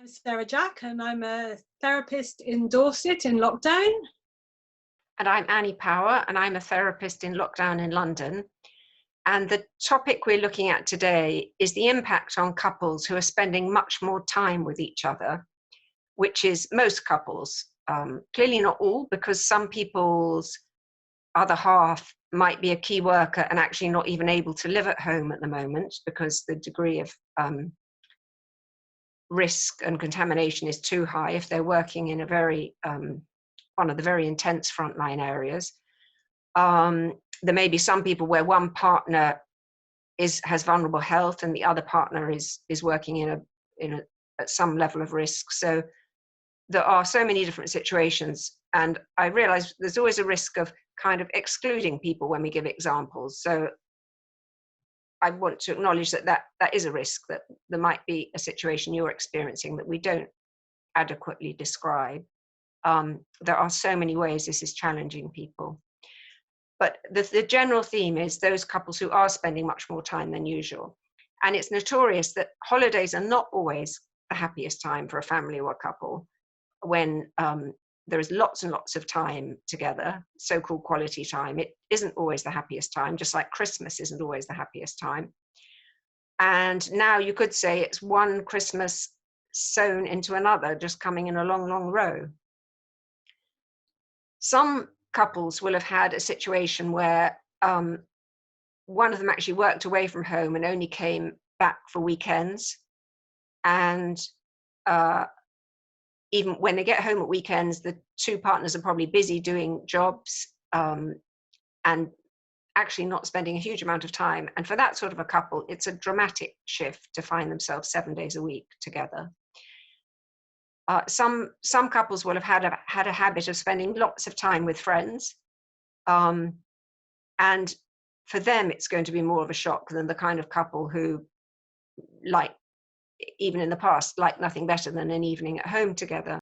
I'm Sarah Jack, and I'm a therapist in Dorset in lockdown. And I'm Annie Power, and I'm a therapist in lockdown in London. And the topic we're looking at today is the impact on couples who are spending much more time with each other, which is most couples. Clearly not all, because some people's other half might be a key worker and actually not even able to live at home at the moment because the degree of risk and contamination is too high if they're working in a very one of the very intense frontline areas. There may be some people where one partner has vulnerable health and the other partner is working at some level of risk. So there are so many different situations, and I realize there's always a risk of kind of excluding people when we give examples. So I want to acknowledge that is a risk, that there might be a situation you're experiencing that we don't adequately describe. There are so many ways this is challenging people. But the general theme is those couples who are spending much more time than usual. And it's notorious that holidays are not always the happiest time for a family or a couple when there is lots and lots of time together, so-called quality time. It isn't always the happiest time, just like Christmas isn't always the happiest time. And now you could say it's one Christmas sewn into another, just coming in a long, long row. Some couples will have had a situation where one of them actually worked away from home and only came back for weekends. And even when they get home at weekends, the two partners are probably busy doing jobs and actually not spending a huge amount of time. And for that sort of a couple, it's a dramatic shift to find themselves 7 days a week together. Some couples will have had a habit of spending lots of time with friends. And for them, it's going to be more of a shock than the kind of couple who, like, even in the past, like nothing better than an evening at home together.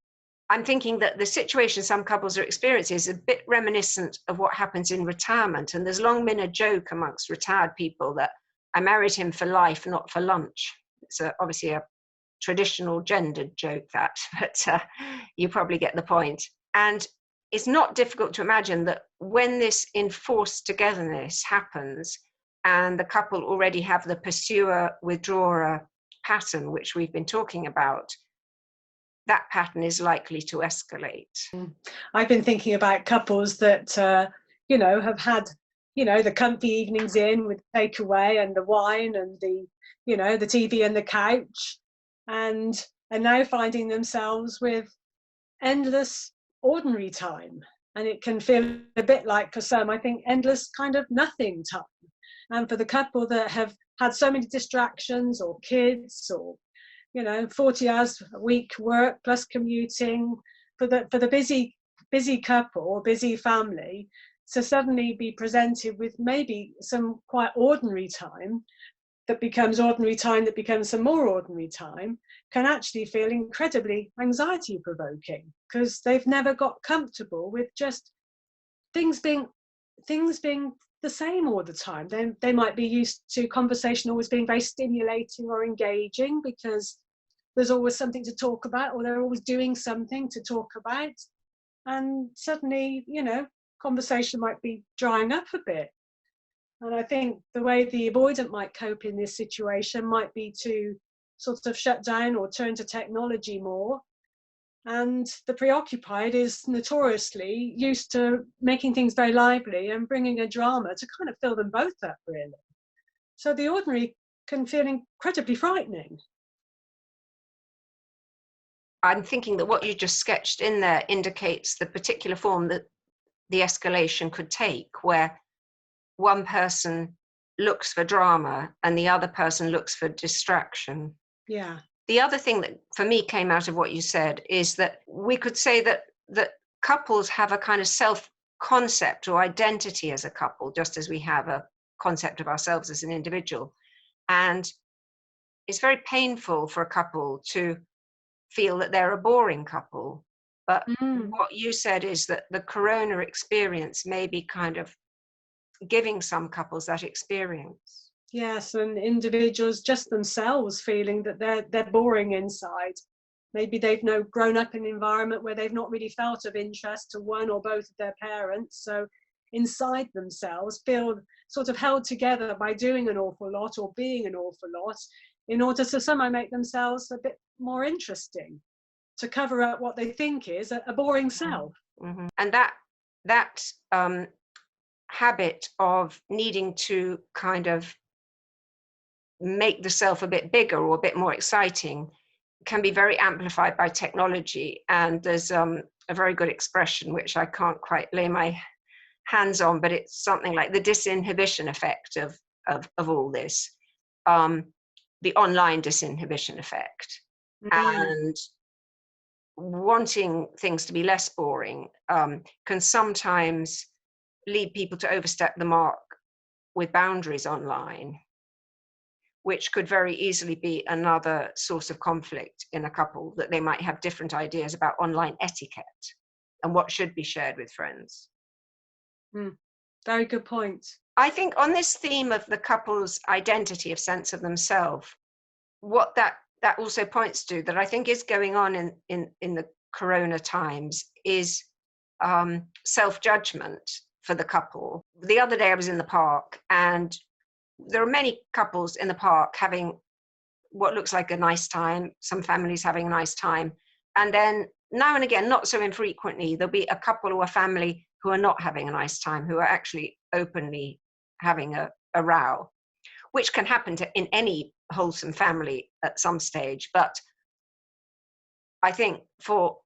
I'm thinking that the situation some couples are experiencing is a bit reminiscent of what happens in retirement. And there's long been a joke amongst retired people that I married him for life, not for lunch. It's obviously a traditional gendered joke, that, but you probably get the point. And it's not difficult to imagine that when this enforced togetherness happens and the couple already have the pursuer-withdrawer pattern, which we've been talking about, that pattern is likely to escalate. I've been thinking about couples that, have had, the comfy evenings in with takeaway and the wine and the TV and the couch, and are now finding themselves with endless ordinary time. And it can feel a bit like, for some, I think, endless kind of nothing time. And for the couple that have had so many distractions, or kids, or 40 hours a week work plus commuting, for the busy couple or busy family to suddenly be presented with maybe some quite ordinary time that becomes ordinary time, that becomes some more ordinary time, can actually feel incredibly anxiety provoking, because they've never got comfortable with just things being the same all the time. They might be used to conversation always being very stimulating or engaging because there's always something to talk about, or they're always doing something to talk about. And suddenly, conversation might be drying up a bit. And I think the way the avoidant might cope in this situation might be to sort of shut down or turn to technology more. And the preoccupied is notoriously used to making things very lively and bringing a drama to kind of fill them both up, really. So the ordinary can feel incredibly frightening. I'm thinking that what you just sketched in there indicates the particular form that the escalation could take, where one person looks for drama and the other person looks for distraction. Yeah. The other thing that for me came out of what you said is that we could say that couples have a kind of self-concept or identity as a couple, just as we have a concept of ourselves as an individual. And it's very painful for a couple to feel that they're a boring couple. But what you said is that the corona experience may be kind of giving some couples that experience. Yes, and individuals just themselves feeling that they're boring inside, Maybe they've grown up in an environment where they've not really felt of interest to one or both of their parents. So inside themselves feel sort of held together by doing an awful lot or being an awful lot in order to somehow make themselves a bit more interesting, to cover up what they think is a boring self. Mm-hmm. And that habit of needing to kind of make the self a bit bigger or a bit more exciting can be very amplified by technology. And there's a very good expression, which I can't quite lay my hands on, but it's something like the disinhibition effect of all this, the online disinhibition effect. And wanting things to be less boring can sometimes lead people to overstep the mark with boundaries online, which could very easily be another source of conflict in a couple, that they might have different ideas about online etiquette and what should be shared with friends. Very good point. I think on this theme of the couple's identity of sense of themselves, what that also points to, that I think is going on in the corona times, is self-judgment for the couple. The other day I was in the park, and there are many couples in the park having what looks like a nice time, some families having a nice time, and then now and again, not so infrequently, there'll be a couple or a family who are not having a nice time, who are actually openly having a row, which can happen in any wholesome family at some stage. But I think for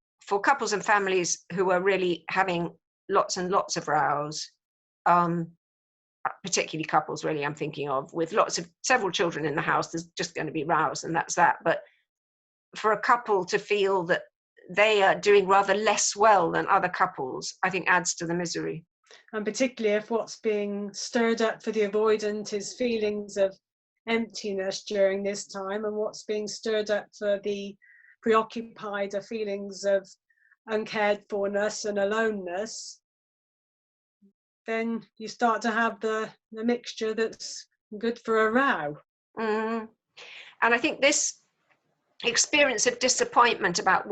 couples and families who are really having lots and lots of rows, particularly couples really I'm thinking of, with several children in the house, there's just going to be rows and that's that. But for a couple to feel that they are doing rather less well than other couples, I think adds to the misery. And particularly if what's being stirred up for the avoidant is feelings of emptiness during this time, and what's being stirred up for the preoccupied are feelings of uncared forness and aloneness, then you start to have the mixture that's good for a row. And I think this experience of disappointment about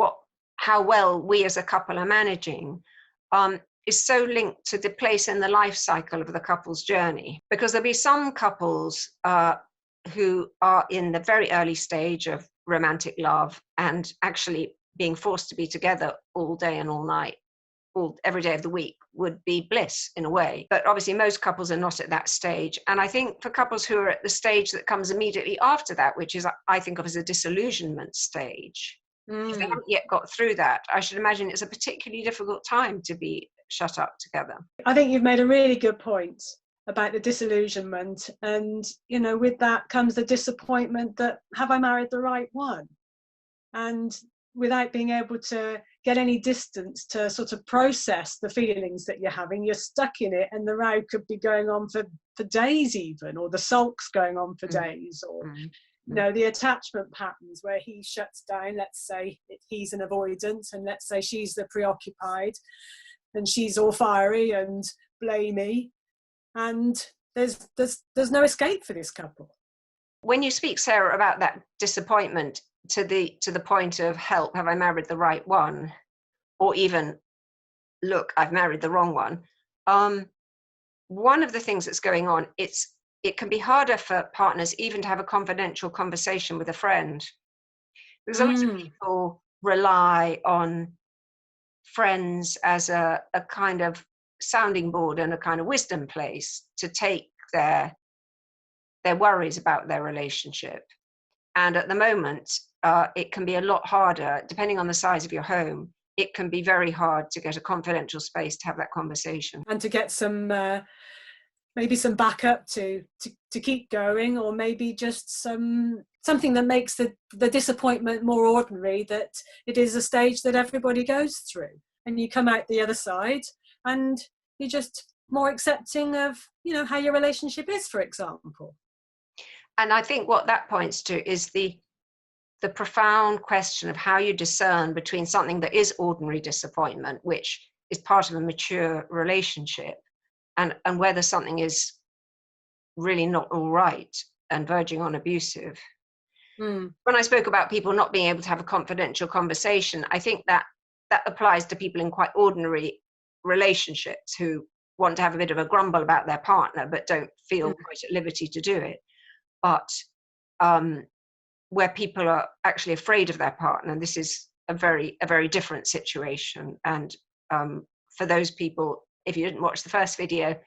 how well we as a couple are managing is so linked to the place in the life cycle of the couple's journey, because there'll be some couples who are in the very early stage of romantic love and actually being forced to be together all day and all night, every day of the week would be bliss in a way. But obviously most couples are not at that stage. And I think for couples who are at the stage that comes immediately after that, which is I think of as a disillusionment stage, if they haven't yet got through that, I should imagine it's a particularly difficult time to be shut up together. I think you've made a really good point about the disillusionment, and with that comes the disappointment that, have I married the right one? And without being able to get any distance to sort of process the feelings that you're having, you're stuck in it, and the row could be going on for days even, or the sulks going on for days, or the attachment patterns where he shuts down. Let's say he's an avoidant, and let's say she's the preoccupied, and she's all fiery and blamey, and there's no escape for this couple. When you speak, Sarah, about that disappointment to the point of, help, have I married the right one? Or even, look, I've married the wrong one. One of the things that's going on, it can be harder for partners even to have a confidential conversation with a friend. Because a lot of people rely on friends as a kind of sounding board and a kind of wisdom place to take their worries about their relationship. And at the moment, it can be a lot harder, depending on the size of your home. It can be very hard to get a confidential space to have that conversation. And to get some, maybe some backup to keep going, or maybe just something that makes the disappointment more ordinary, that it is a stage that everybody goes through. And you come out the other side and you're just more accepting of, how your relationship is, for example. And I think what that points to is the profound question of how you discern between something that is ordinary disappointment, which is part of a mature relationship, and whether something is really not all right and verging on abusive. Mm. When I spoke about people not being able to have a confidential conversation, I think that applies to people in quite ordinary relationships who want to have a bit of a grumble about their partner but don't feel Mm. quite at liberty to do it. But where people are actually afraid of their partner, this is a very different situation. And for those people, if you didn't watch the first video,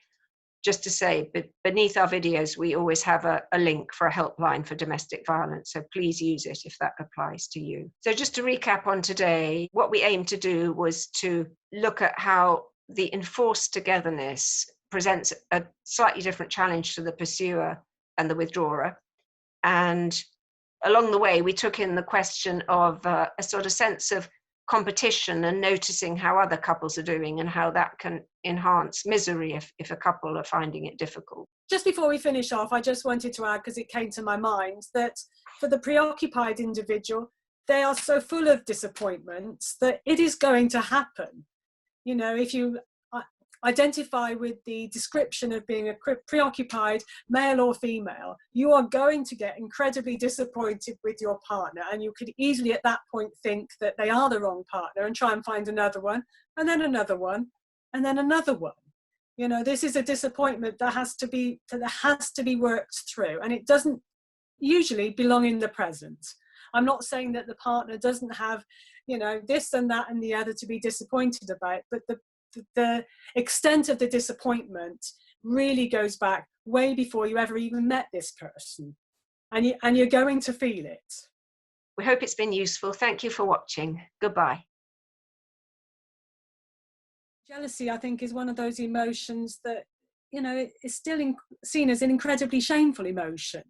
just to say, beneath our videos, we always have a link for a helpline for domestic violence. So please use it if that applies to you. So just to recap on today, what we aimed to do was to look at how the enforced togetherness presents a slightly different challenge to the pursuer and the withdrawer. And along the way, we took in the question of a sort of sense of competition and noticing how other couples are doing and how that can enhance misery if a couple are finding it difficult. Just before we finish off, I just wanted to add, because it came to my mind, that for the preoccupied individual, they are so full of disappointments that it is going to happen. You know, if you identify with the description of being a preoccupied male or female, you are going to get incredibly disappointed with your partner, and you could easily at that point think that they are the wrong partner and try and find another one, and then another one, and then another one. You know, this is a disappointment that has to be worked through, and it doesn't usually belong in the present. I'm not saying that the partner doesn't have, you know, this and that and the other to be disappointed about, but the extent of the disappointment really goes back way before you ever even met this person, and you're going to feel it. We hope it's been useful. Thank you for watching. Goodbye. Jealousy, I think, is one of those emotions that, you know, is still seen as an incredibly shameful emotion.